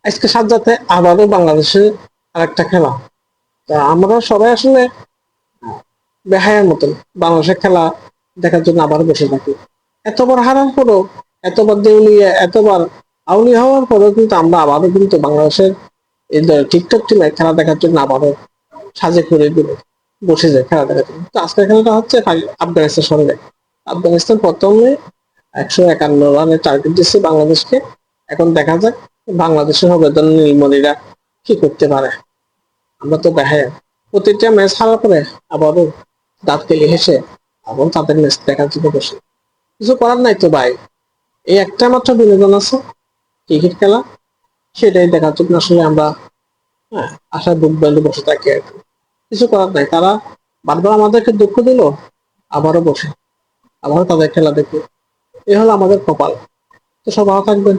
আজকে সাজ্জাতে আবারও বাংলাদেশের আরেকটা খেলা। তা আমরা সবাই আসলে বেহায়ার মতন বাংলাদেশের খেলা দেখার জন্য আবার বসে থাকি। এতবার হারার পরও, এতবার দেউলিয়া, এতবার আউলিয়া হওয়ার পরেও কিন্তু আমরা আবারও কিন্তু বাংলাদেশের এই টিকটক টিমে খেলা দেখার জন্য আবারও সাজে করে দিলে বসে যায় খেলা দেখার জন্য। তো আজকের খেলাটা হচ্ছে আফগানিস্তানের সঙ্গে। আফগানিস্তান প্রথমে 151 রানের টার্গেট দিচ্ছে বাংলাদেশকে। এখন দেখা যাক বাংলাদেশের হবে নীলমণিরা কি করতে পারে। আমরা তো বেহায়া, প্রতিটা ম্যাচ হারার পরে আবারও দাঁত কেলে হেসে আবার তাদের ম্যাচ দেখার জন্য বসে। কিছু করার নাই তো ভাই, এই একটা মাত্র বিনোদন আছে ক্রিকেট খেলা, সেটাই দেখার জন্য আসলে আমরা আশায় বুক বেঁধে বসে থাকি আর কি। কিছু করার নাই, তারা বারবার আমাদেরকে দুঃখ দিল, আবারও বসে আবারও তাদের খেলা দেখি। এ হলো আমাদের কপাল। তো সব ভালো থাকবেন।